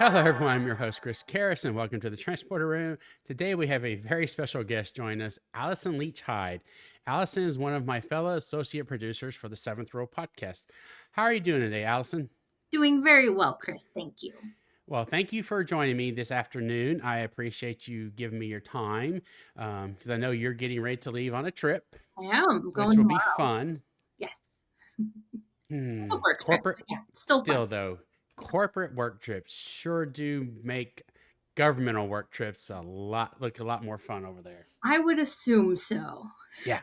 Hello, everyone. I'm your host, Chris Karras, and welcome to the Transporter Room. Today, we have a very special guest join us, Allyson Leach-Heid. Allyson is one of my fellow associate producers for the Seventh Row podcast. How are you doing today, Allyson? Doing very well, Chris. Thank you. Well, thank you for joining me this afternoon. I appreciate you giving me your time because I know you're getting ready to leave on a trip, I am which going will be tomorrow. fun. Yes. It's a work trip. Corporate, But yeah, it's still fun. still though, corporate work trips sure do make governmental work trips look a lot more fun over there. I would assume so. Yeah,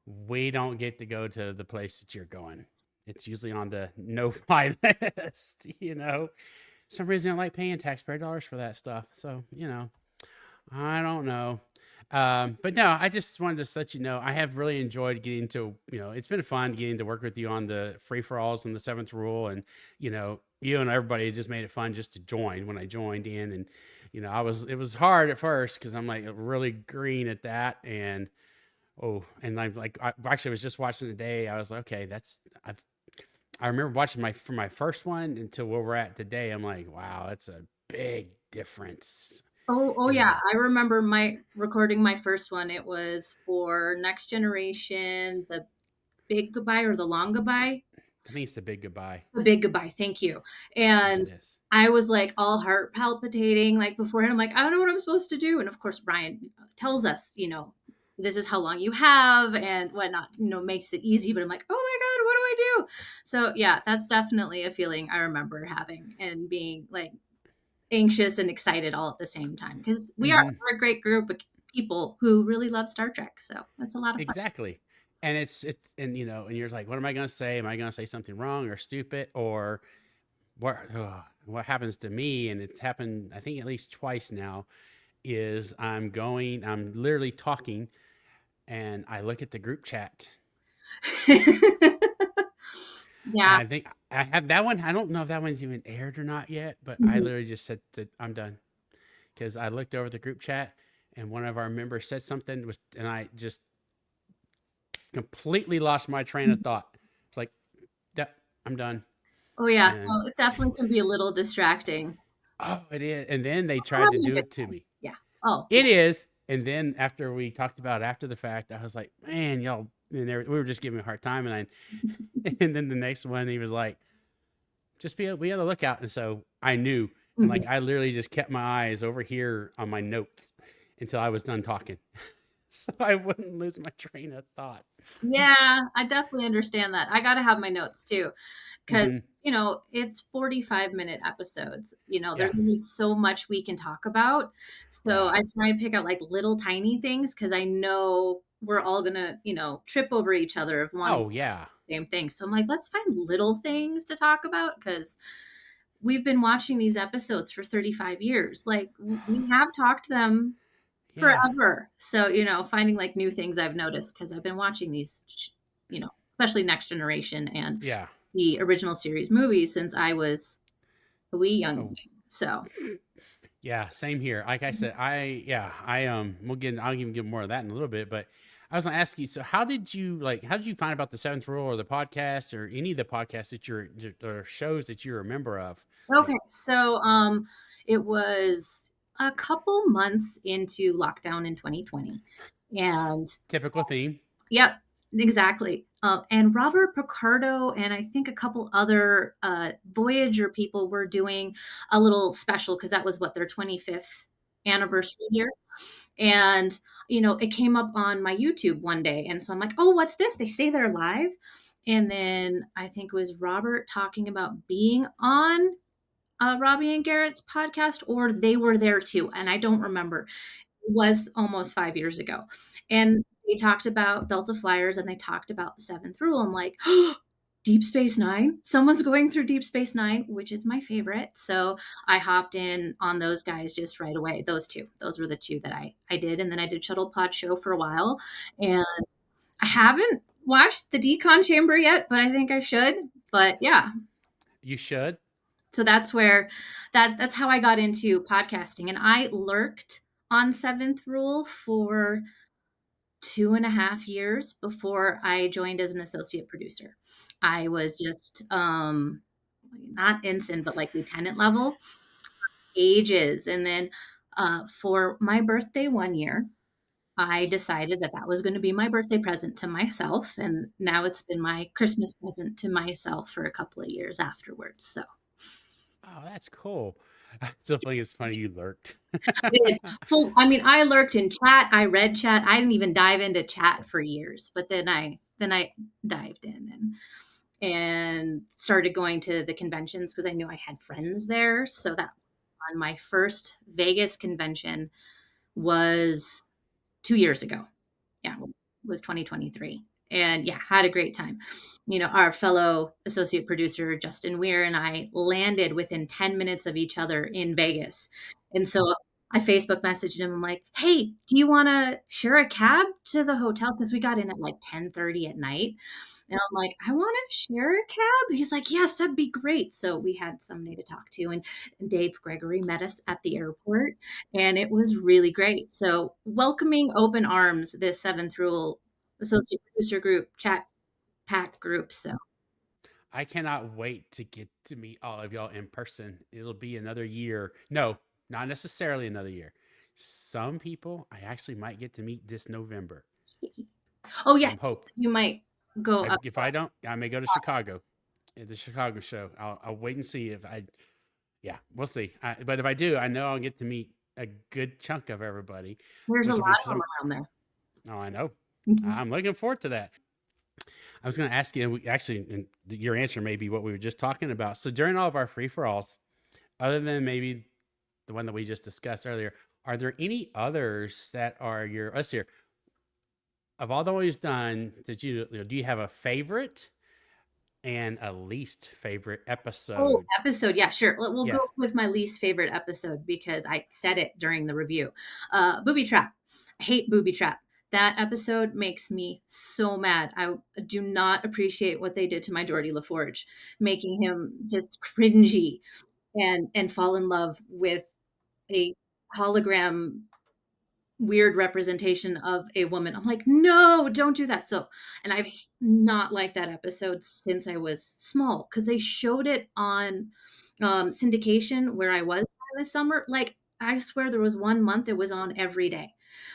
we don't get to go to the place that you're going. It's usually on the no fly list, some reason I like paying taxpayer dollars for that stuff. So, I don't know. But no, I just wanted to let you know I have really enjoyed getting to, it's been fun getting to work with you on the free for alls and the seventh rule. And, you and everybody just made it fun just to join when I joined in. And, it was hard at first because I'm like really green at that. And, and I'm like, I actually was just watching today. I was like, okay, I remember watching from my first one until where we're at today. I'm like, wow, that's a big difference. Oh And yeah. I remember recording my first one. It was for Next Generation, the Big Goodbye or the Long Goodbye. I think it's the big goodbye. The Big Goodbye. Thank you. I think And it is. I was like all heart palpitating like beforehand. I'm like, I don't know what I'm supposed to do. And of course, Brian tells us, this is how long you have and whatnot, makes it easy. But I'm like, oh my God, what do I do? So yeah, that's definitely a feeling I remember having and being like anxious and excited all at the same time. Because Mm-hmm. we're a great group of people who really love Star Trek. So that's a lot of fun. Exactly. And and you're like, what am I going to say? Am I going to say something wrong or stupid or what happens to me? And it's happened, I think at least twice now is I'm literally talking and I look at the group chat. And Yeah. I think I have that one. I don't know if that one's even aired or not yet, but I Mhm. literally just said that I'm done because I looked over the group chat and one of our members said something and I just completely lost my train of thought. It's like that I'm done. Oh yeah. And Well, it definitely can be a little distracting. oh, it is. And then they We're tried to having a do good it to time. me. Yeah. Oh, yeah. It is. And then after we talked about it after the fact, I was like, man, y'all, and we were just giving me a hard time. And then the next one, he was like, just be on the lookout. And so I knew, and Mhm. like I literally just kept my eyes over here on my notes until I was done talking, so I wouldn't lose my train of thought. Yeah, I definitely understand that. I gotta have my notes too, because Hmm. it's 45-minute episodes. Yeah, There's only so much we can talk about. So yeah. I try and pick out like little tiny things because I know we're all gonna, trip over each other if wanting Oh yeah, the same thing. So I'm like, let's find little things to talk about because we've been watching these episodes for 35 years. Like we have talked them yeah, forever. So, finding like new things I've noticed because I've been watching these, especially Next Generation and yeah. the original series movies since I was a wee young Oh thing. So, yeah, same here. Like I said, I'll even get more of that in a little bit, but I was gonna ask you. So, how did you find about the seventh rule or the podcast or any of the podcasts that or shows that you're a member of? Like okay. So, it was a couple months into lockdown in 2020. And typical theme. yep, exactly. And Robert Picardo and I think a couple other Voyager people were doing a little special because that was what their 25th anniversary year. And, it came up on my YouTube one day. And so I'm like, oh, what's this? They say they're live. And then I think it was Robert talking about being on Robbie and Garrett's podcast, or they were there too. And I don't remember. It was almost 5 years ago. And they talked about Delta Flyers and they talked about the seventh rule. I'm like, Deep Space Nine. Someone's going through Deep Space Nine, which is my favorite. So I hopped in on those guys just right away. Those two. Those were the two that I did. And then I did Shuttle Pod Show for a while. And I haven't watched the Decon Chamber yet, but I think I should. But yeah. You should. So that's where that's how I got into podcasting. And I lurked on Seventh Rule for 2.5 years before I joined as an associate producer. I was just not ensign, but like lieutenant level. ages. And then for my birthday one year, I decided that that was going to be my birthday present to myself. And now it's been my Christmas present to myself for a couple of years afterwards. So Oh, that's cool. I still think it's funny you lurked. I did full, I mean, I lurked in chat. I read chat. I didn't even dive into chat for years, but then I dived in and started going to the conventions because I knew I had friends there. So that on my first Vegas convention was 2 years ago. Yeah, was 2023. And yeah, had a great time. Our fellow associate producer, Justin Weir, and I landed within 10 minutes of each other in Vegas. And so I Facebook messaged him. I'm like, hey, do you want to share a cab to the hotel? Because we got in at like 10:30 at night. And I'm like, I want to share a cab. He's like, yes, that'd be great. So we had somebody to talk to. And Dave Gregory met us at the airport, and it was really great. So welcoming open arms this seventh rule associate producer group, chat pack group. So I cannot wait to get to meet all of y'all in person. It'll be another year. No, not necessarily another year. Some people I actually might get to meet this November. oh I'm yes, hope. you might go up. If I don't, I may go to Chicago at the Chicago show. I'll wait and see if I. Yeah, we'll see. But if I do, I know I'll get to meet a good chunk of everybody, There's a which will lot be of them some. around there. Oh, I know. Mhm. I'm looking forward to that. I was going to ask you, actually, and your answer may be what we were just talking about. So during all of our free for alls, other than maybe the one that we just discussed earlier, are there any others that are your? Let's see here. Of all the ones you've done, do you have a favorite and a least favorite Oh, episode? episode. Yeah, sure. We'll go Yeah. with my least favorite episode because I said it during the review. Booby Trap. I hate Booby Trap. That episode makes me so mad. I do not appreciate what they did to my Geordie LaForge, making him just cringy and fall in love with a hologram weird representation of a woman. I'm like, no, don't do that. So, and I've not liked that episode since I was small because they showed it on syndication where I was this summer. Like, I swear there was 1 month it was on every day.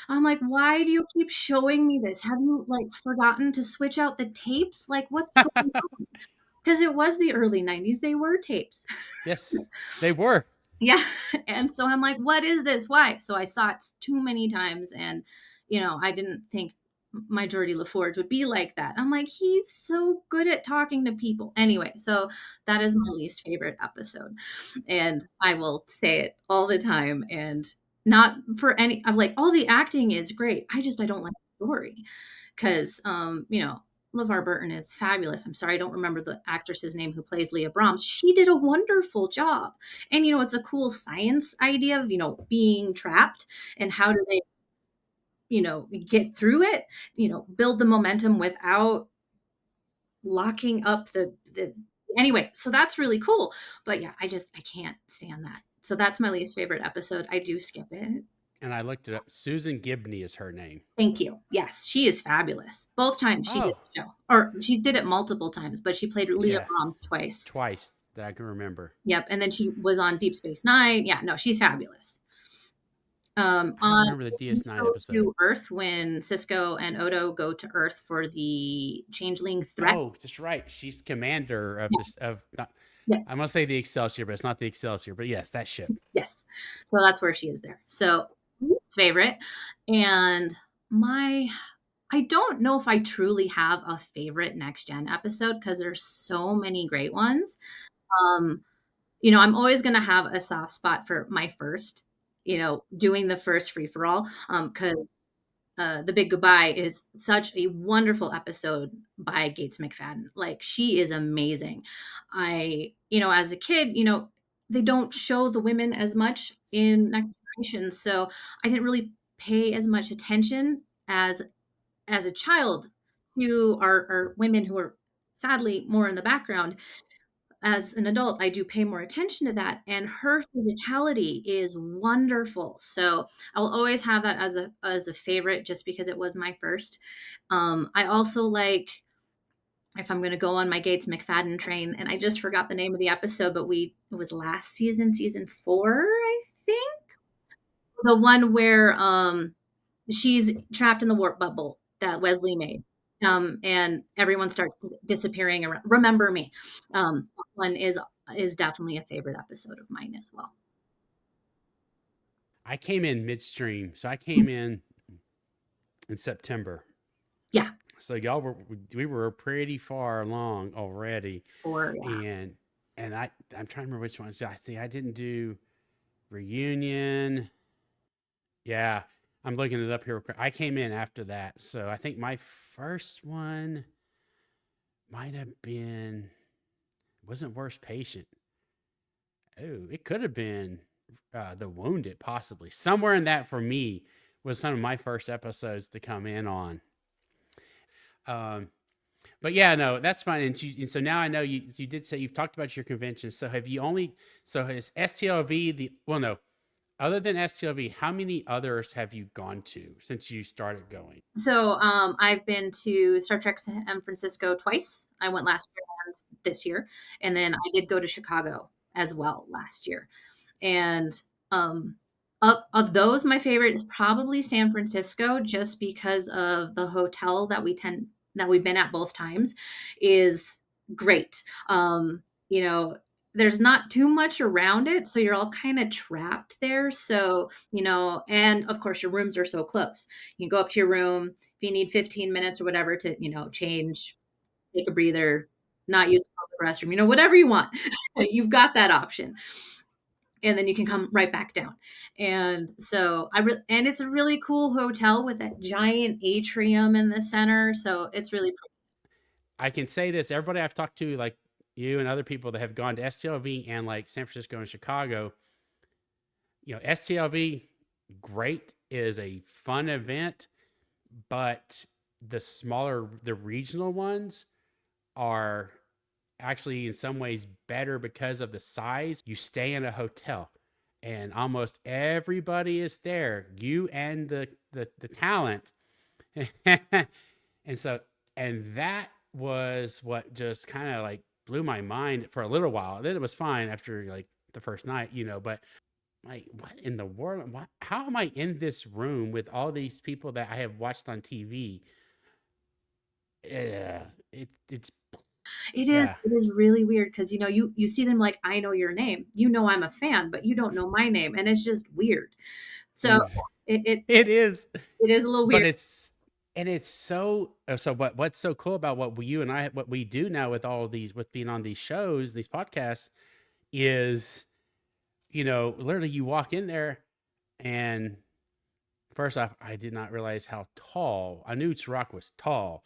I'm like, why do you keep showing me this? Have you like forgotten to switch out the tapes? Like, what's going on? Because it was the early 90s, they were tapes. Yes, they were. Yeah. And so I'm like, what is this? Why? So I saw it too many times. And, I didn't think my Geordie LaForge would be like that. I'm like, he's so good at talking to people. Anyway, so that is my least favorite episode. And I will say it all the time. And not for any, I'm like, all the acting is great. I don't like the story. Because, LeVar Burton is fabulous. I'm sorry, I don't remember the actress's name who plays Leah Brahms. She did a wonderful job. And, it's a cool science idea of, being trapped and how do they, get through it, build the momentum without locking up the anyway. So that's really cool. But yeah, I can't stand that. So that's my least favorite episode. I do skip it. And I looked it up. Susan Gibney is her name. Thank you. Yes, she is fabulous. Both times she did Oh, the show, or she did it multiple times, but she played Leah yeah, Brahms twice. twice that I can remember. Yep, and then she was on Deep Space Nine. Yeah, no, she's fabulous. I don't On remember the we DS9 go episode. to Earth when Cisco and Odo go to Earth for the changeling threat. Oh, that's right. She's commander of Yeah, this of not, yeah, I'm gonna say the Excelsior, but it's not the Excelsior. But yes, that ship. yes. So that's where she is there. So least favorite, and my I don't know if I truly have a favorite next gen episode because there's so many great ones. Um, I'm always going to have a soft spot for my first, doing the first free for all, because The Big Goodbye is such a wonderful episode by Gates McFadden. Like, she is amazing. As a kid, they don't show the women as much in Next Generation. So I didn't really pay as much attention as a child to our women who are sadly more in the background. As an adult, I do pay more attention to that, and her physicality is wonderful. So I will always have that as a favorite, just because it was my first. I also like if I'm going to go on my Gates McFadden train. And I just forgot the name of the episode, but it was last season, season 4, I think. The one where she's trapped in the warp bubble that Wesley made. And everyone starts disappearing around. Remember Me. That one is definitely a favorite episode of mine as well. I came in midstream, so I came in September. Yeah. So we were pretty far along already, Or yeah. and I'm trying to remember which ones. I think I didn't do reunion. Yeah, I'm looking it up here. I came in after that, so I think my first one might have been wasn't Worst Patient. Oh, it could have been The Wounded, possibly somewhere in that for me was some of my first episodes to come in on. Um, but yeah, no, that's fine. And so now I know you did say you've talked about your convention. So have you only so has STLV the well no other than STLV, how many others have you gone to since you started going? So I've been to Star Trek San Francisco twice. I went last year and this year, and then I did go to Chicago as well last year. And um, of those, my favorite is probably San Francisco, just because of the hotel that we've been at both times is great. You know, there's not too much around it, so you're all kind of trapped there. So, and of course your rooms are so close. You can go up to your room if you need 15 minutes or whatever to, change, take a breather, not use the public restroom, whatever you want. You've got that option. And then you can come right back down. And so and it's a really cool hotel with that giant atrium in the center. So it's really pretty. I can say this: everybody I've talked to, like you and other people that have gone to STLV and like San Francisco and Chicago, STLV, great, is a fun event, but the regional ones are actually in some ways better because of the size. You stay in a hotel and almost everybody is there, you and the talent. and so and that was what just kind of like blew my mind for a little while. Then it was fine after like the first night, but like what in the world, how am I in this room with all these people that I have watched on TV? Yeah, it's It is. yeah. It is really weird because you see them like, I know your name. I'm a fan, but you don't know my name, and it's just weird. So Mm. it it, It is, it is a little but weird. it's so what's so cool about you and I what we do now with all of these with being on these shows, these podcasts, is literally you walk in there and first off, I did not realize how tall. I knew Rock was tall.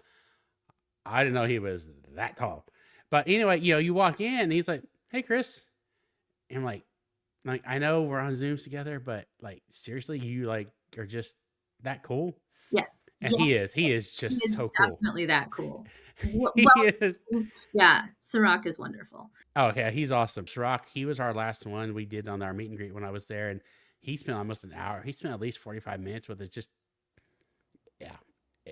I didn't know he was that tall. But anyway, you walk in and he's like, "Hey, Chris." And I'm like I know we're on Zooms together, but like seriously, you like are just that cool. Yes, And yes, he is he just is so cool. definitely that cool. He is. Well, yeah, Sirach is wonderful. Oh yeah, he's awesome. Rock, he was our last one we did on our meet and greet when I was there, and he spent almost an hour. He spent at least 45 minutes with it. Just yeah,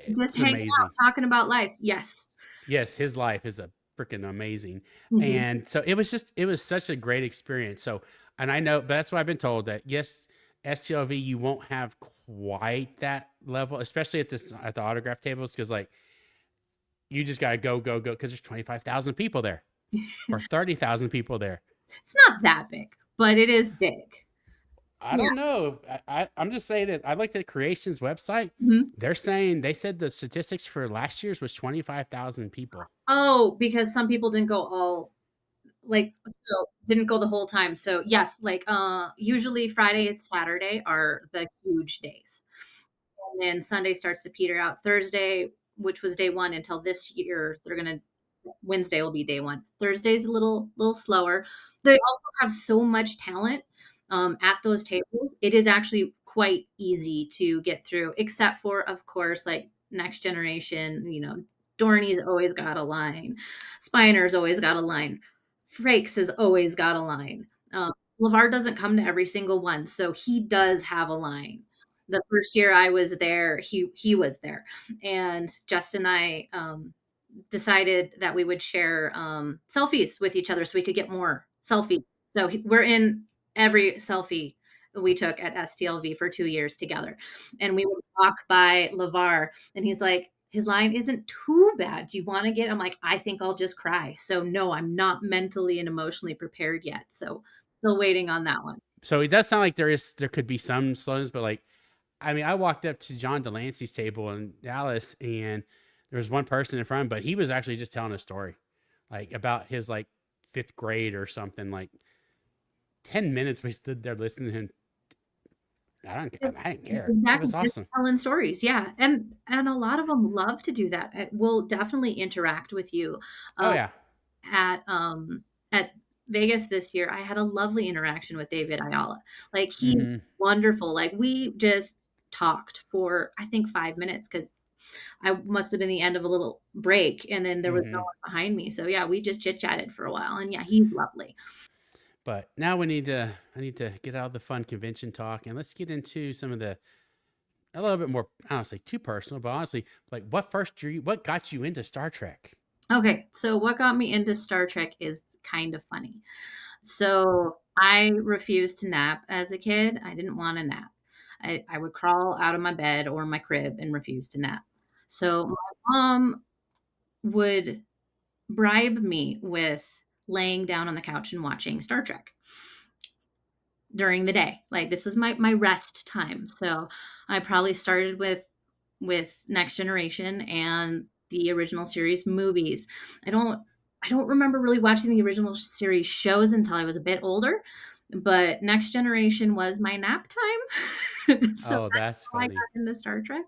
Just it's hanging out, amazing. talking about life. Yes. Yes, his life is a freaking amazing. Mhm. And so it was such a great experience. So, and I know, but that's what I've been told that yes, STLV, you won't have quite that level, especially at the autograph tables. Cause like you just got to go. Cause there's 25,000 people there or 30,000 people there. It's not that big, but it is big. I Yeah. don't know. I'm just saying that I looked at Creation's website. Mhm. They said the statistics for last year's was 25,000 people. Oh, because some people didn't go didn't go the whole time. So yes, usually Friday and Saturday are the huge days. And then Sunday starts to peter out. Thursday, which was day one until this year, Wednesday will be day one. Thursday's a little slower. They also have so much talent at those tables. It is actually quite easy to get through, except for, of course, like Next Generation. Dorney's always got a line. Spiner's always got a line. Frakes has always got a line. LeVar doesn't come to every single one, so he does have a line. The first year I was there, he was there, and Justin and I decided that we would share selfies with each other so we could get more selfies. So we're in every selfie we took at STLV for 2 years together. And we would walk by LeVar, and he's like, his line isn't too bad. Do you want to get? I'm like, I think I'll just cry. So no, I'm not mentally and emotionally prepared yet. So still waiting on that one. So it does sound like there could be some slowness, but like I mean, I walked up to John Delancey's table in Dallas, and there was one person in front, but he was actually just telling a story, like about his like fifth grade or something. Like 10 minutes, we stood there listening to him. I didn't care. It Exactly, was just awesome. telling stories, yeah, and a lot of them love to do that. Will definitely interact with you. Oh Uh, yeah. at Vegas this year, I had a lovely interaction with David Ayala. Like, he's Mm-hmm. wonderful. Like, we just talked for, I think, 5 minutes because I must have been the end of a little break, and then there was no Mm-hmm. one behind me. So, yeah, we just chit-chatted for a while, and yeah, he's lovely. But now I need to get out of the fun convention talk and let's get into some of the a little bit more, I don't say too personal, but honestly, like what got you into Star Trek? Okay, so what got me into Star Trek is kind of funny. So I refused to nap as a kid. I didn't want to nap. I would crawl out of my bed or my crib and refuse to nap. So my mom would bribe me with laying down on the couch and watching Star Trek during the day. Like, this was my rest time. So I probably started with Next Generation and the original series movies. I don't I don't remember really watching the original series shows until I was a bit older, but Next Generation was my nap time. So Oh, that's that's how I funny. got into Star Trek.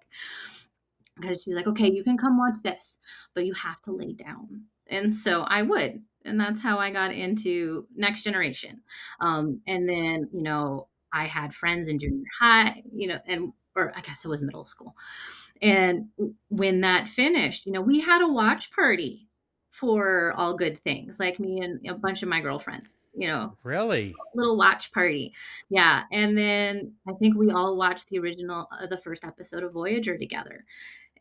Because she's like, okay, you can come watch this, but you have to lay down. And so I would. And that's how I got into Next Generation. And then, I had friends in junior high, or I guess it was middle school. And when that finished, we had a watch party for All Good Things, like me and a bunch of my girlfriends, Really? little watch party. Yeah. And then I think we all watched the first episode of Voyager together.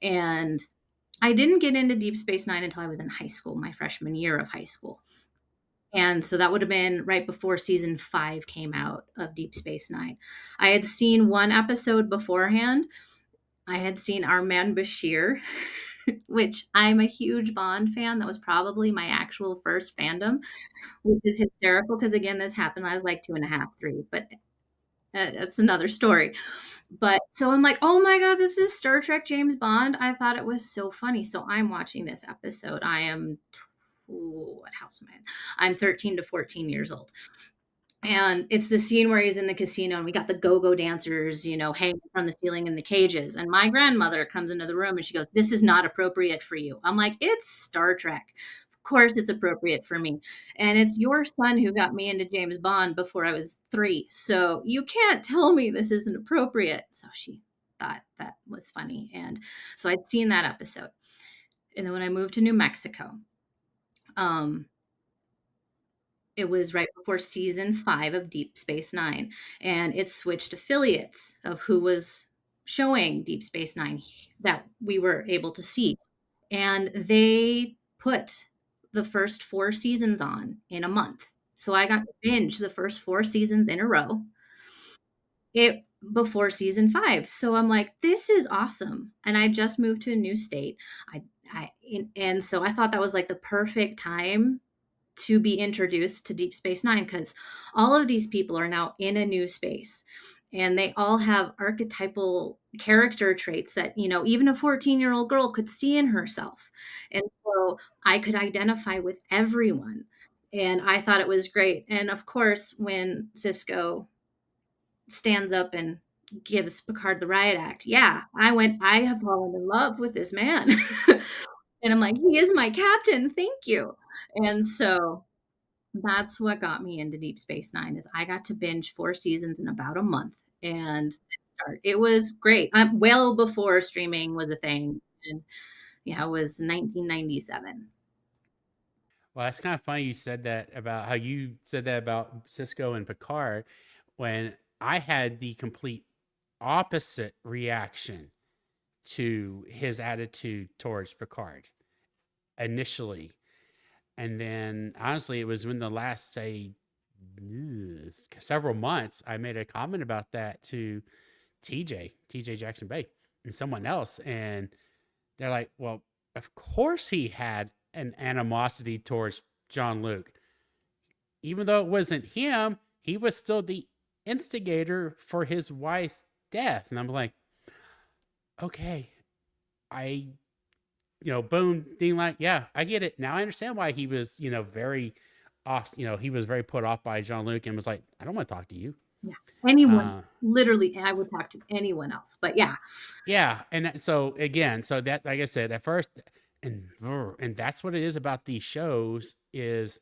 And I didn't get into Deep Space Nine until I was in high school, my freshman year of high school. And so that would have been right before season 5 came out of Deep Space Nine. I had seen one episode beforehand. I had seen Our Man Bashir, which I'm a huge Bond fan. That was probably my actual first fandom, which is hysterical because, again, this happened. I was like 2.5, 3, but that's another story. But so I'm like, oh my God, this is Star Trek James Bond. I thought it was so funny. So I'm watching this episode. I am, what house am I in? I'm 13 to 14 years old. And it's the scene where he's in the casino and we got the go-go dancers, hanging from the ceiling in the cages. And my grandmother comes into the room and she goes, "This is not appropriate for you." I'm like, "It's Star Trek. Of course it's appropriate for me. And it's your son who got me into James Bond before I was 3. So you can't tell me this isn't appropriate." So she thought that was funny. And so I'd seen that episode. And then when I moved to New Mexico, um, it was right before season 5 of Deep Space Nine, and it switched affiliates of who was showing Deep Space Nine that we were able to see. And they put the first 4 seasons on in a month. So I got to binge the first 4 seasons in a row. It before season 5. So I'm like, this is awesome. And I just moved to a new state. And so I thought that was like the perfect time to be introduced to Deep Space Nine because all of these people are now in a new space and they all have archetypal character traits that, even a 14-year-old girl could see in herself. And so I could identify with everyone. And I thought it was great. And of course, when Cisco stands up and gives Picard the riot act, yeah, I have fallen in love with this man. And I'm like, he is my captain. Thank you. And so that's what got me into Deep Space Nine is I got to binge 4 seasons in about a month, and it was great. Well before streaming was a thing, and yeah, it was 1997. Well, that's kind of funny you said that about how you said that about Cisco and Picard when I had the complete opposite reaction to his attitude towards Picard. initially. And then honestly, it was when the last, say, several months, I made a comment about that to TJ Jackson Bay, and someone else. And they're like, well, of course he had an animosity towards John Luke. Even though it wasn't him, he was still the instigator for his wife's death. And I'm like, okay, I, boom, being like, yeah, I get it. Now I understand why he was, very off, he was very put off by John Luke and was like, I don't want to talk to you. Yeah. Anyone, Uh, literally, I would talk to anyone else. But yeah, yeah. And so again, so that, like I said, at first, and that's what it is about these shows is,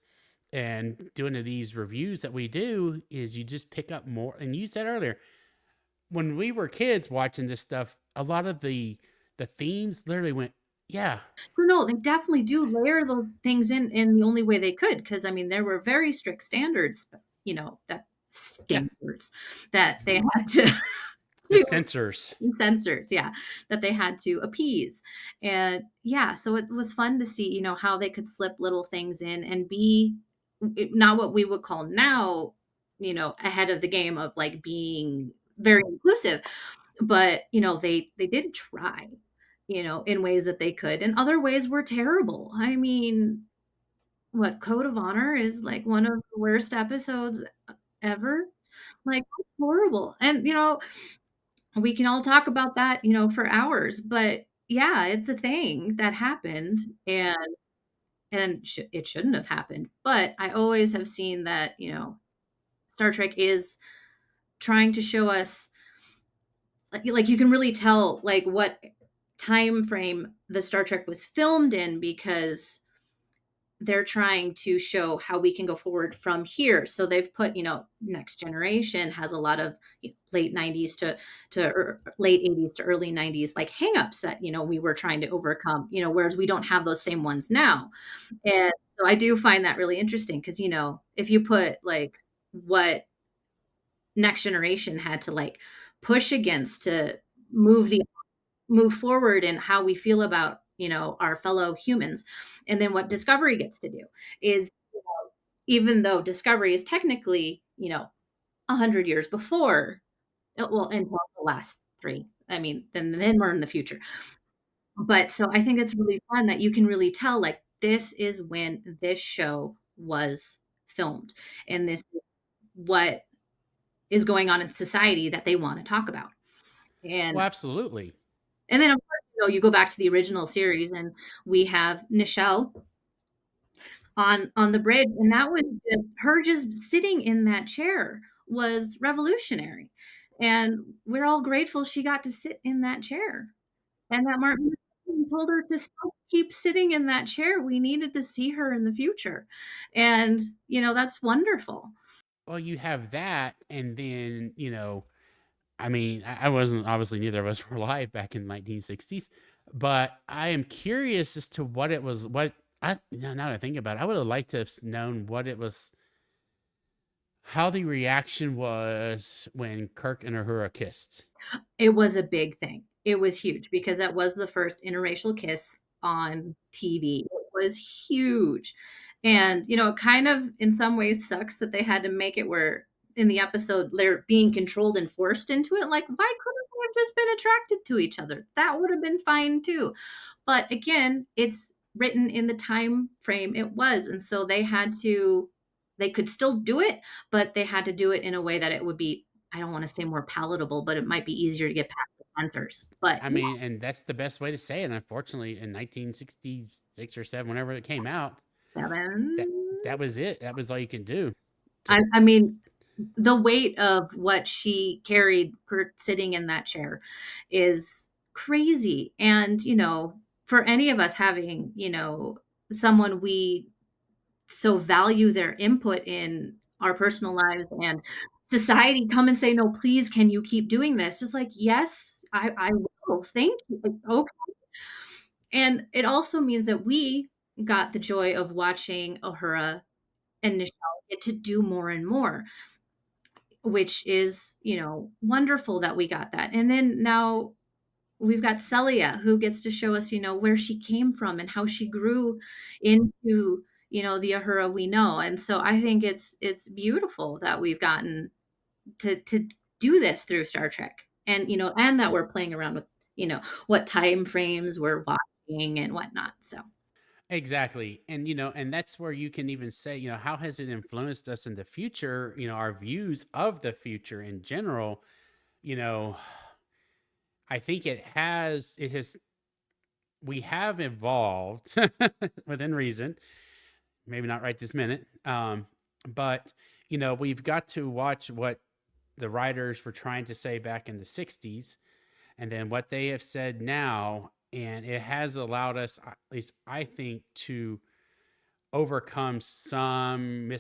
and doing these reviews that we do is you just pick up more. And you said earlier, when we were kids watching this stuff, a lot of the themes literally went, yeah, so no, they definitely do layer those things in the only way they could, because I mean there were very strict standards, that yeah, standards that they had to the to censors. censors, yeah, that they had to appease. And yeah, so it was fun to see, how they could slip little things in and be not what we would call now, ahead of the game of like being very inclusive, but they did try, in ways that they could, and other ways were terrible. I mean, what, Code of Honor is like one of the worst episodes ever. Like, it's horrible. And we can all talk about that, for hours, but yeah, it's a thing that happened, and it shouldn't have happened. But I always have seen that, Star Trek is trying to show us, like you can really tell like what time frame the Star Trek was filmed in, because they're trying to show how we can go forward from here. So they've put, Next Generation has a lot of late 90s to late 80s to early 90s, like hangups that, we were trying to overcome, whereas we don't have those same ones now. And so I do find that really interesting because, if you put like what Next Generation had to like push against to move the move forward in how we feel about, our fellow humans. And then what Discovery gets to do is, even though Discovery is technically, 100 years before, well, until the last 3. I mean, then we're in the future. But so I think it's really fun that you can really tell, like, this is when this show was filmed, and this is what is going on in society that they wanna talk about. And Well, absolutely. and then, of course, you go back to the original series, and we have Nichelle on the bridge, and that was just her just sitting in that chair was revolutionary, and we're all grateful she got to sit in that chair, and that Martin Luther King told her to still keep sitting in that chair. We needed to see her in the future, and, that's wonderful. Well, you have that, and then I mean, I wasn't, obviously neither of us were alive back in the 1960s, but I am curious as to what it was. What I now that I think about it, I would have liked to have known what it was, how the reaction was when Kirk and Uhura kissed. It was a big thing. It was huge because that was the first interracial kiss on TV. It was huge. And, it kind of in some ways sucks that they had to make it where in the episode they're being controlled and forced into it. Like, why couldn't they have just been attracted to each other? That would have been fine too. But again, it's written in the time frame it was. And so they could still do it, but they had to do it in a way that it would be, I don't wanna say more palatable, but it might be easier to get past the censors. But I yeah, mean, and that's the best way to say it. Unfortunately, in 1966 or 7, whenever it came out, 7. that that was it. That was all you can do. I Just I mean, the weight of what she carried for sitting in that chair is crazy. And, for any of us having, someone we so value their input in our personal lives and society come and say, "No, please, can you keep doing this?" Just like, "Yes, I will. Thank you." Like, "Okay." And it also means that we got the joy of watching Uhura and Nichelle get to do more and more, which is, wonderful that we got that. And then now we've got Celia, who gets to show us, where she came from and how she grew into, the Uhura we know. And so I think it's beautiful that we've gotten to do this through Star Trek, and and that we're playing around with, what time frames we're watching and whatnot. So Exactly. And and that's where you can even say, how has it influenced us in the future, our views of the future in general, you know, I think it has we have evolved within reason, maybe not right this minute. But we've got to watch what the writers were trying to say back in the 60s and then what they have said now, and it has allowed us, at least I think, to overcome some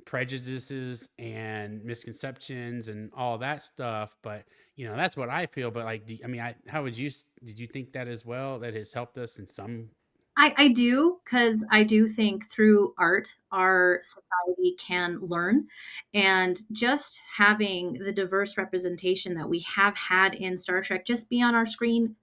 prejudices and misconceptions and all that stuff. But that's what I feel. But like, I mean, how would you? Did you think that as well? That has helped us in some? I do, because I do think through art, our society can learn. And just having the diverse representation that we have had in Star Trek just be on our screen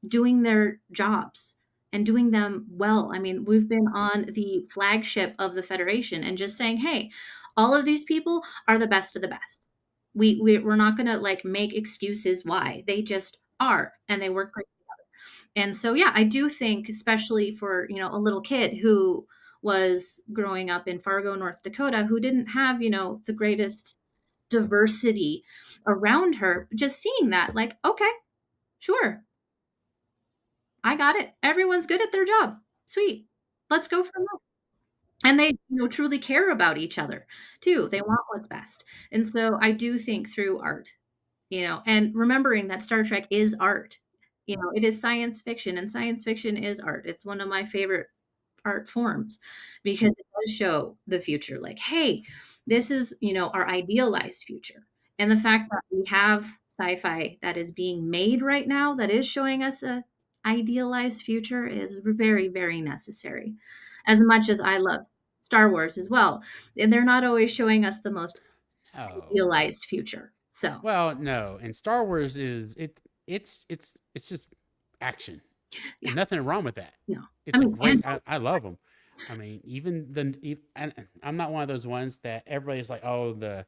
doing their jobs and doing them well. I mean, we've been on the flagship of the Federation and just saying, hey, all of these people are the best of the best. We're not going to like make excuses why. They just are, and they work great. And so, yeah, I do think, especially for, a little kid who was growing up in Fargo, North Dakota, who didn't have, the greatest diversity around her, just seeing that, like, okay, sure, I got it. Everyone's good at their job. Sweet. Let's go from there. And they, truly care about each other too. They want what's best. And so I do think through art, and remembering that Star Trek is art. It is science fiction, and science fiction is art. It's one of my favorite art forms because it does show the future. Like, hey, this is, our idealized future. And the fact that we have sci-fi that is being made right now that is showing us a idealized future is very, very necessary. As much as I love Star Wars as well, and they're not always showing us the most Oh, idealized future. So, well, no. And Star Wars is it. It's just action, yeah, and nothing wrong with that. no. I It's a mean, great. I love them. I mean, and I'm not one of those ones that everybody's like, oh, the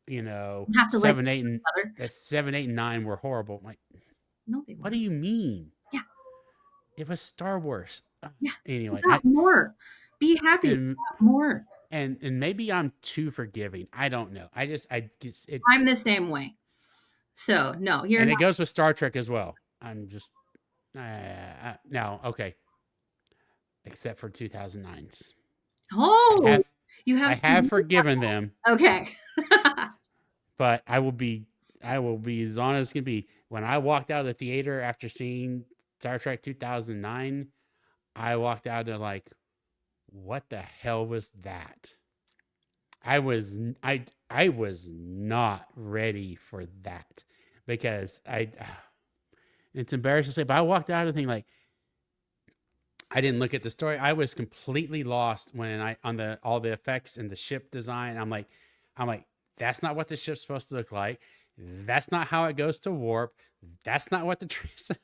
you have to like seven, eight, and each other. that 7, 8, and 9 were horrible. I'm like, No, they what do weren't. you mean? Yeah, It was Star Wars. yeah. We Anyway, got more. Be happy. We and got more. and maybe I'm too forgiving. I don't know. I just it, I'm the same way. So, no, you're and it not. goes with Star Trek as well. I'm just no okay, except for 2009s. I Oh, have you I have have some. forgiven them, Okay. but I will be as honest as can be. When I walked out of the theater after seeing Star Trek 2009, I walked out of like, what the hell was that? I was not ready for that because it's embarrassing to say, but I walked out and think like I didn't look at the story. I was completely lost when I on the all the effects and the ship design. I'm like, that's not what the ship's supposed to look like. That's not how it goes to warp. That's not what the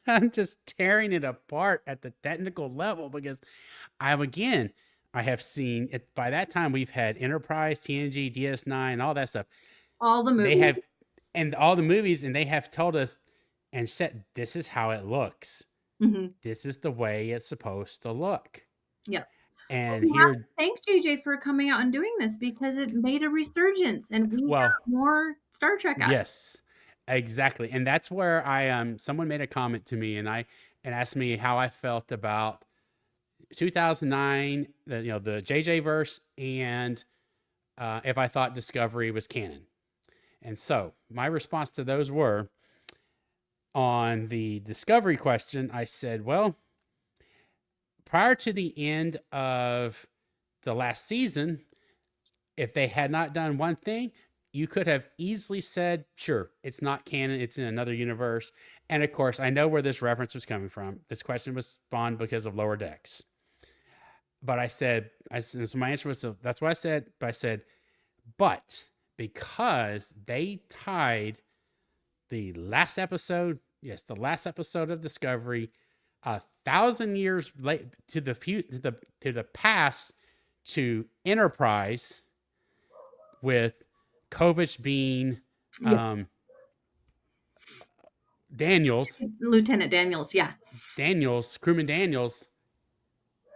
I'm just tearing it apart at the technical level because I have seen it by that time we've had Enterprise, TNG, DS9, all that stuff. All the They movies. have and all the movies and they have told us and said this is how it looks. Hmm. This is the way it's supposed to look. Yep. Well, And we have to here, thank JJ for coming out and doing this because it made a resurgence and we well, got more Star Trek out. yes, exactly. And that's where someone made a comment to me and asked me how I felt about 2009, the JJ verse, and if I thought Discovery was canon. And so my response to those were on the Discovery question, I said, well, prior to the end of the last season, if they had not done one thing, you could have easily said, sure, it's not canon, it's in another universe. And of course, I know where this reference was coming from. This question was spawned because of Lower Decks. But so my answer was, so that's what I said. But I said, but because they tied the last episode Yes, the last episode of Discovery, 1,000 years late to the to the past to Enterprise, with Kovic being Yeah, um, Daniels, Lieutenant Daniels. Yeah. Crewman Daniels.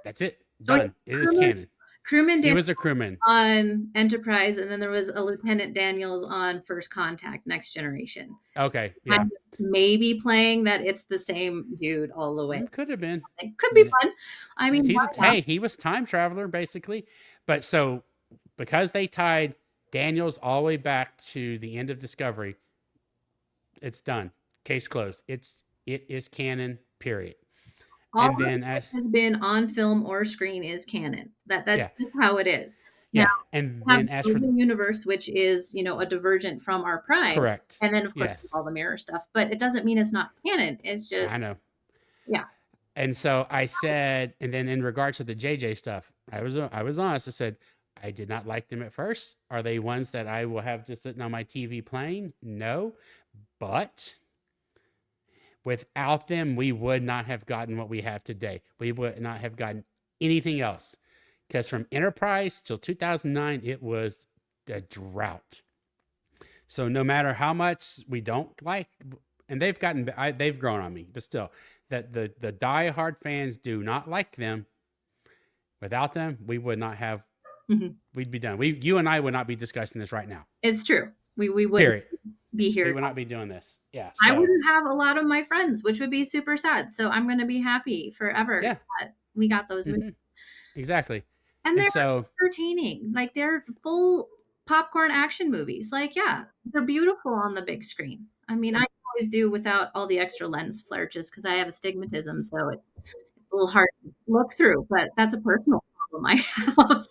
That's it. Oh, yeah. Done. It is Crewman, canon. Crewman He Daniels was a crewman. on Enterprise, and then there was a Lieutenant Daniels on First Contact, Next Generation. Okay, Kind yeah, of maybe playing that it's the same dude all the way. could have been. It could be fun. I mean, why not? He was time traveler basically, but so because they tied Daniels all the way back to the end of Discovery, it's done. Case closed. It is canon. Period. All And that then as has been on film or screen is canon. That's yeah, just how it is. Now, yeah, and we have then the as for Chosen Universe, which is, a divergent from our Prime, correct, and then, of course, yes, all the mirror stuff, but it doesn't mean it's not canon. It's just I know. yeah. And so I said, and then in regards to the JJ stuff, I was honest. I said I did not like them at first. Are they ones that I will have just sitting on my TV playing? No, but without them, we would not have gotten what we have today. We would not have gotten anything else. Because from Enterprise till 2009, it was a drought. So no matter how much we don't like, and they've grown on me, but still, that the diehard fans do not like them. Without them, we would not have. Mhm. We'd be done. You and I would not be discussing this right now. It's true. We wouldn't Period. be We here. would not be doing this. Yeah. I So wouldn't have a lot of my friends, which would be super sad. So I'm gonna be happy forever yeah. that we got those movies. Hmm. Exactly. And And they're so entertaining. Like, they're full popcorn action movies. Like, yeah, they're beautiful on the big screen. I mean, I always do without all the extra lens flare just because I have astigmatism, so it's a little hard to look through, but that's a personal problem I have.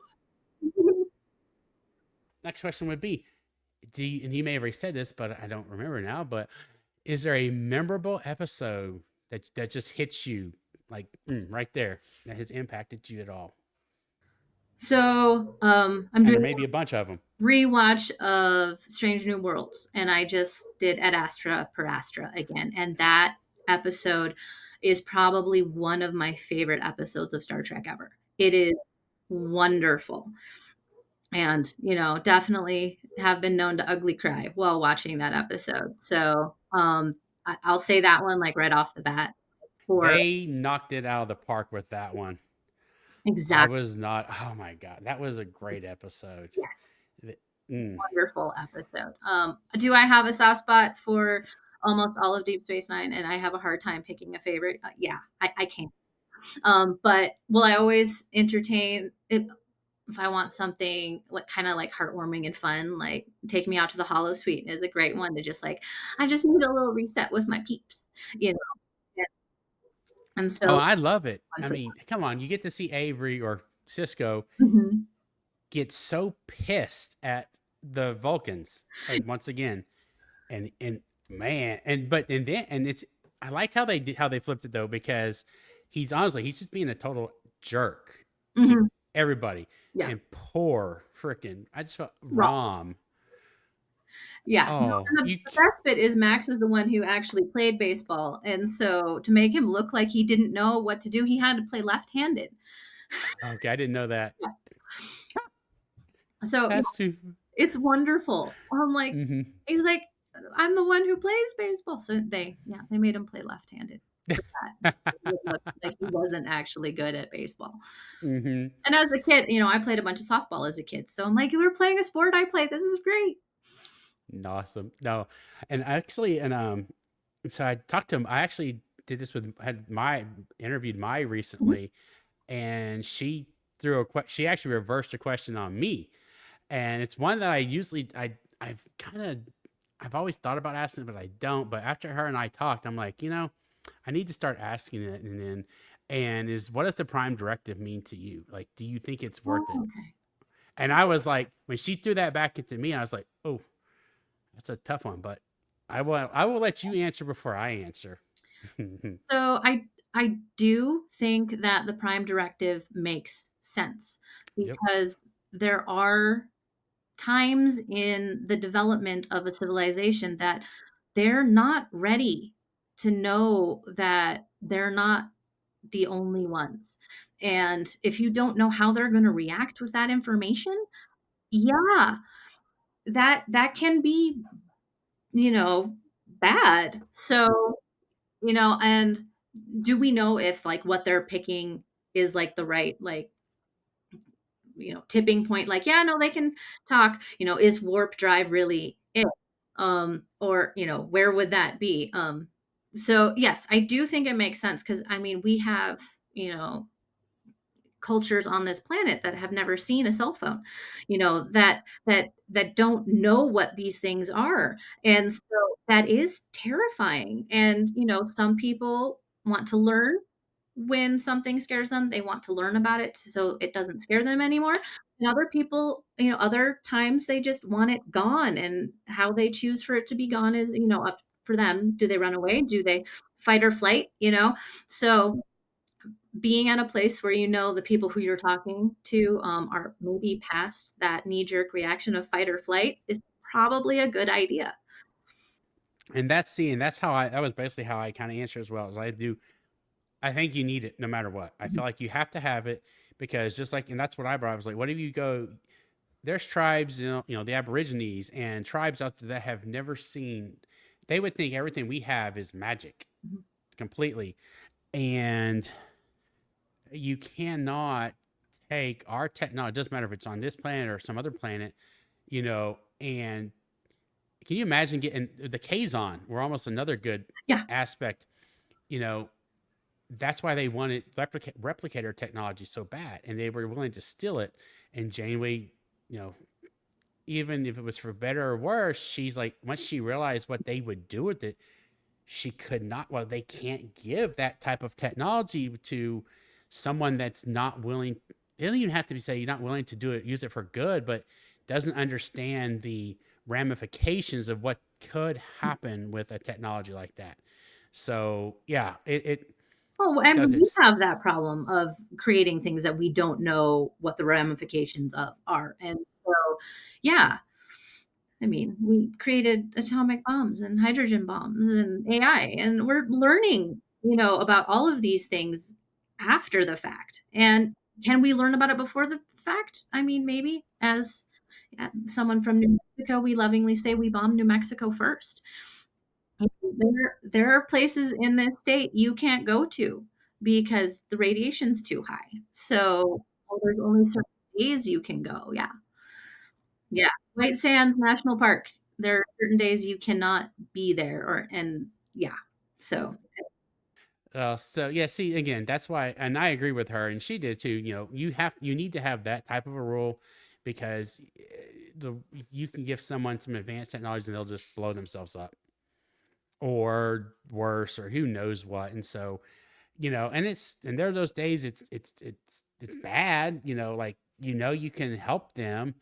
next question would be, and you may have already said this, but I don't remember now, but is there a memorable episode that just hits you like right there that has impacted you at all? So, I'm And doing there may be a bunch of them. a rewatch of Strange New Worlds, and I just did Ad Astra per Astra again, and that episode is probably one of my favorite episodes of Star Trek ever. It is wonderful. And, definitely have been known to ugly cry while watching that episode. So, I'll say that one like right off the bat for They knocked it out of the park with that one. I exact was not. Oh my god, that was a great episode. yes, Th- mm. wonderful episode. Do I have a soft spot for almost all of Deep Space Nine, and I have a hard time picking a favorite? Yeah, I can't. But will I always entertain if I want something like kind of like heartwarming and fun, like Take Me Out to the Hollow Suite is a great one to just like, I just need a little reset with my peeps, you know. And Oh, so I love it. fun I for mean, come on, you get to see Avery or Cisco that. Mhm. get so pissed at the Vulcans once again, and man, and then and it's I liked how they flipped it though, because he's just being a total jerk to Mhm. everybody, Yeah. and poor freaking I just felt Wrong. Rom. Yeah. No, Oh, and the best bit is Max is the one who actually played baseball. And so to make him look like he didn't know what to do, he had to play left-handed. okay, I didn't know that. Yeah. So That's too. it's wonderful. I'm like, Hmm. he's like, I'm the one who plays baseball. So they made him play left-handed for that. So it looked like he wasn't actually good at baseball. Hmm. And as a kid, I played a bunch of softball as a kid. So I'm like, we're playing a sport I play. This is great. Awesome. No, and actually, so I talked to him. I actually did this with had my interviewed Mai Mhm. recently, and she actually reversed a question on me, and it's one that I've always thought about asking, but I don't. But after her and I talked, I'm like, I need to start asking it, and is what does the prime directive mean to you? Like, do you think it's Oh, worth it? okay. And I was like, when she threw that back into me, I was like, oh, that's a tough one, but I will let you answer before I answer. So I do think that the prime directive makes sense Yep. because there are times in the development of a civilization that they're not ready to know that they're not the only ones. And if you don't know how they're gonna react with that information, yeah, that can be, you know, bad. So, and do we know if, like, what they're picking is, like, the right, like, tipping point? Like, yeah, no, they can talk, is warp drive really it? Or, where would that be? So yes, I do think it makes sense because I mean, we have, you know, cultures on this planet that have never seen a cell phone, that don't know what these things are. And so that is terrifying. And, some people want to learn when something scares them, they want to learn about it so it doesn't scare them anymore. And other people, other times they just want it gone, and how they choose for it to be gone is, up for them. Do they run away? Do they fight or flight? So being at a place where the people who you're talking to are maybe past that knee jerk reaction of fight or flight is probably a good idea. And that's how that was basically how I kind of answer as well as I do. I think you need it no matter what. I Mhm. feel like you have to have it because just like, and that's what I brought. I was like, what if you go, there's tribes, the Aborigines and tribes out there that have never seen, they would think everything we have is magic Mhm. completely. And you cannot take our technology, it doesn't matter if it's on this planet or some other planet, and can you imagine getting the Kazon? We're almost another good Yeah. aspect, you know, that's why they wanted replicator technology so bad, and they were willing to steal it. And Janeway, you know, even if it was for better or worse, she's like, once she realized what they would do with it, she could not. Well, they can't give that type of technology to someone that's not willing. It don't even have to be say you're not willing to do it, use it for good, but doesn't understand the ramifications of what could happen with a technology like that. So yeah, it Oh, and does we have its that problem of creating things that we don't know what the ramifications of are. And so, yeah, I mean, we created atomic bombs and hydrogen bombs and AI, and we're learning, about all of these things after the fact. And can we learn about it before the fact? I mean, maybe as someone from New Mexico, we lovingly say we bombed New Mexico first. There are places in this state you can't go to because the radiation's too high. So, there's only certain days you can go. Yeah. Yeah. White Sands National Park. There are certain days you cannot be there and yeah. So, so yeah, see again, that's why, and I agree with her, and she did too. You need to have that type of a rule because the you can give someone some advanced technology and they'll just blow themselves up, or worse, or who knows what. And so, and there are those days it's bad. Like you can help them,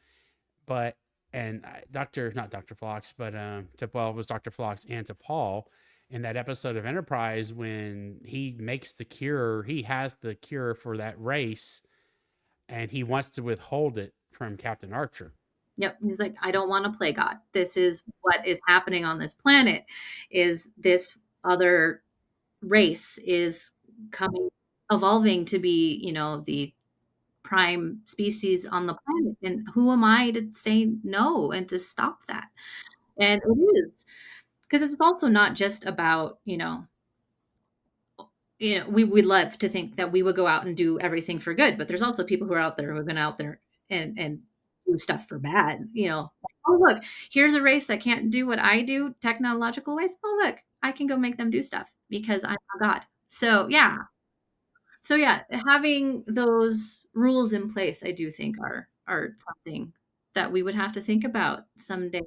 but and Doctor not Doctor Phlox, but to well it was Doctor Phlox and to Paul in that episode of Enterprise when he makes the cure, he has the cure for that race, and he wants to withhold it from Captain Archer. yep, he's like, "I don't wanna play God. This is what is happening on this planet, is this other race is coming evolving to be, the prime species on the planet, and who am I to say no and to stop that?" And it is, because it's also not just about, we love to think that we would go out and do everything for good, but there's also people who are out there who have been out there and do stuff for bad, like, "Oh, look, here's a race that can't do what I do technological ways. Oh, look, I can go make them do stuff because I'm a god." So, yeah. So, yeah, having those rules in place, I do think are something that we would have to think about someday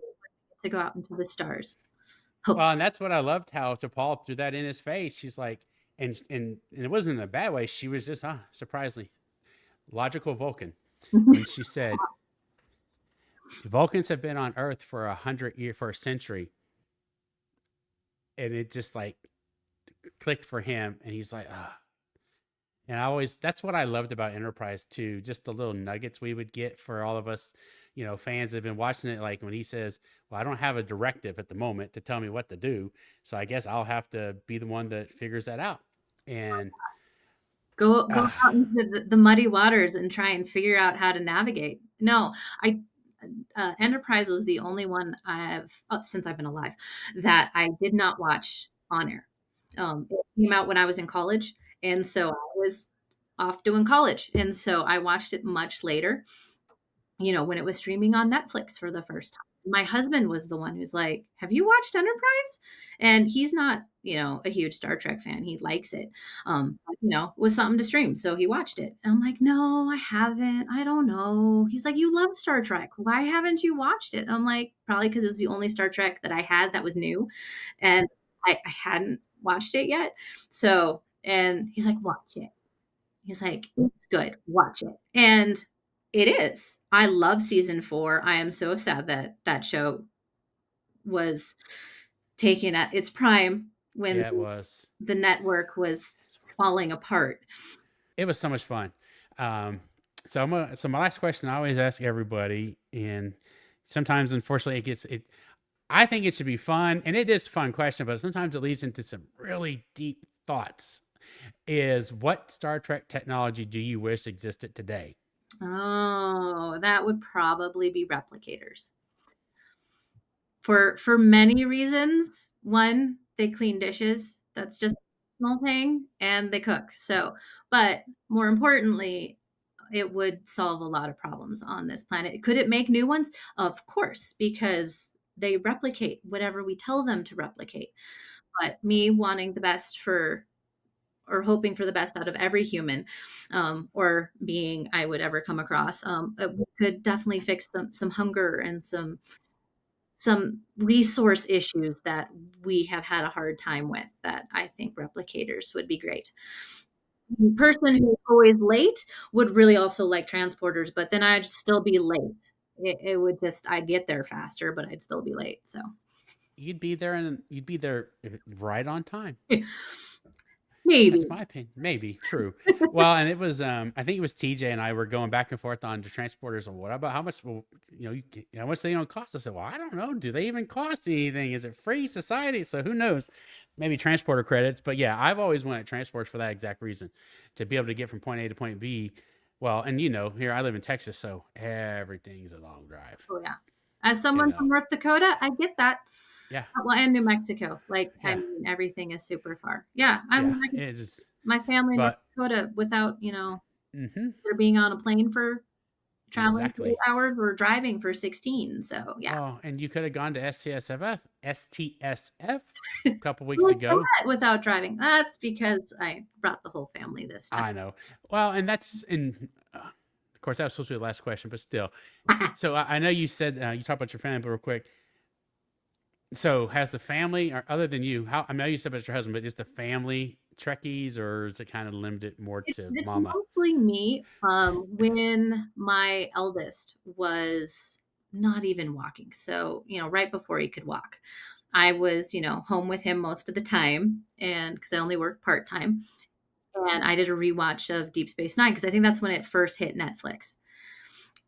to go out into the stars. Well, Hopefully. and that's what I loved how to Paul threw that in his face. She's like, and it wasn't in a bad way. She was just surprisingly logical Vulcan, and she said, Vulcans have been on Earth for 100 years, for a century, and it just like clicked for him, and he's like, ah. And that's what I loved about Enterprise too, just the little nuggets we would get for all of us, fans have been watching it. Like when he says, "Well, I don't have a directive at the moment to tell me what to do, so I guess I'll have to be the one that figures that out." And Go uh, out into the muddy waters and try and figure out how to navigate. No, I Enterprise was the only one since I've been alive, that I did not watch on air. It came out when I was in college, and so I was off doing college, and so I watched it much later, when it was streaming on Netflix for the first time. My husband was the one who's like, "Have you watched Enterprise?" And he's not, a huge Star Trek fan. He likes it. But, it was something to stream, so he watched it. And I'm like, "No, I haven't. I don't know." He's like, "You love Star Trek. Why haven't you watched it?" I'm like, "Probably because it was the only Star Trek that I had that was new, and I hadn't watched it yet." So, and he's like, "Watch it." He's like, "It's good. Watch it." And it is. I love season 4. I am so sad that that show was taken at its prime when yeah, it was. the network was falling apart. It was so much fun. Um, so my last question I always ask everybody, and sometimes unfortunately it gets it. I think it should be fun, and it is a fun question, but sometimes it leads into some really deep thoughts. Is what Star Trek technology do you wish existed today? Oh, that would probably be replicators. For many reasons. One, they clean dishes. That's just a small thing, and they cook. So, but more importantly, it would solve a lot of problems on this planet. Could it make new ones? Of course, because they replicate whatever we tell them to replicate. But me wanting the best for or hoping for the best out of every human, or being I would ever come across, it could definitely fix some hunger and some resource issues that we have had a hard time with, that I think replicators would be great. The person who's always late would really also like transporters, but then I'd still be late. It would just I'd get there faster, but I'd still be late. So You'd be there right on time. maybe. That's my opinion. Maybe true. Well, and it was I think it was TJ and I were going back and forth on the transporters. And what about how much? Well, how much they don't cost? I said, well, I don't know. Do they even cost anything? Is it free society? So who knows? Maybe transporter credits. But yeah, I've always wanted transports for that exact reason, to be able to get from point A to point B. Well, and here I live in Texas, so everything's a long drive. Oh yeah. As You someone from know, North Dakota, I get that. yeah, Well, and New Mexico. Like, I yeah, mean, everything is super far. Yeah, I yeah. mean, I could It just, my family in North but Dakota without, mm-hmm, they're being on a plane for traveling for 8 exactly. hours or driving for 16. So, yeah. Oh, and you could have gone to STSF a couple weeks Like ago. that without driving. That's because I brought the whole family this time. I know. Well, and that's in. Of course, that was supposed to be the last question, but still. So I know you said you talked about your family, but real quick. So has the family, or other than you, how I know you said about your husband, but is the family Trekkies, or is it kind of limited more to It's Mama? mostly me. When my eldest was not even walking, so, right before he could walk, I was, home with him most of the time, and because I only work part-time, and I did a rewatch of Deep Space Nine because I think that's when it first hit Netflix.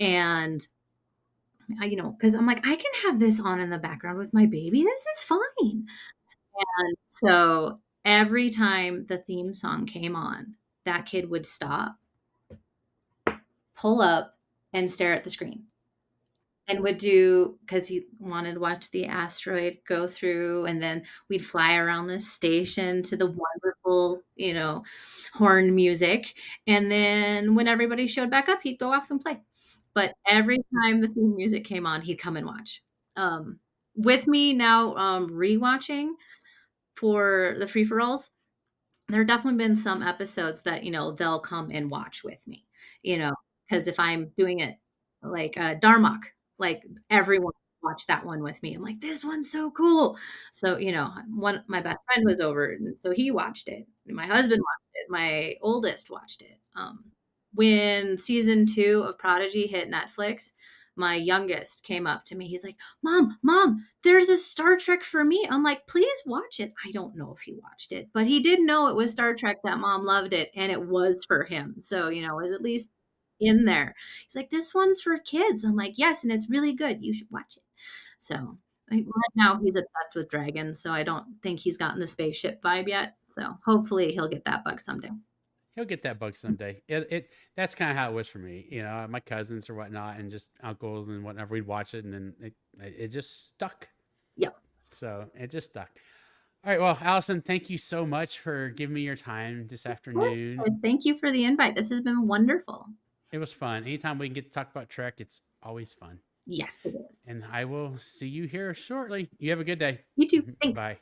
And because I'm like, I can have this on in the background with my baby. This is fine. And so every time the theme song came on, that kid would stop, pull up, and stare at the screen. And would do because he wanted to watch the asteroid go through, and then we'd fly around the station to the wonderful, horn music, and then when everybody showed back up, he'd go off and play. But every time the theme music came on, he'd come and watch. Um, with me now, rewatching for the free-for-alls, there definitely been some episodes that, they'll come and watch with me, because if I'm doing it like, Darmok, like, everyone watched that one with me. I'm like, "This one's so cool." So, one my best friend was over, and so he watched it. My husband watched it. My oldest watched it. When season 2 of Prodigy hit Netflix, my youngest came up to me. He's like, Mom, there's a Star Trek for me." I'm like, "Please watch it." I don't know if he watched it, but he did know it was Star Trek, that Mom loved it, and it was for him. So, it was at least in there. He's like, this one's for kids. I'm like, yes, and it's really good. You should watch it. So right now he's obsessed with dragons, so I don't think he's gotten the spaceship vibe yet. So hopefully he'll get that bug someday. He'll get that bug someday. It that's kind of how it was for me. My cousins or whatnot, and just uncles and whatnot. We'd watch it, and then it just stuck. Yep. So it just stuck. All right. Well, Allyson, thank you so much for giving me your time this afternoon. Thank you for the invite. This has been wonderful. It was fun. Anytime we can get to talk about Trek, it's always fun. Yes, it is. And I will see you here shortly. You have a good day. You too. Thanks. Bye.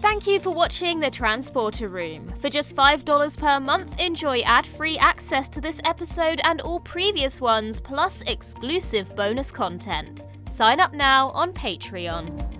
Thank you for watching The Transporter Room. For just $5 per month, enjoy ad-free access to this episode and all previous ones, plus exclusive bonus content. Sign up now on Patreon.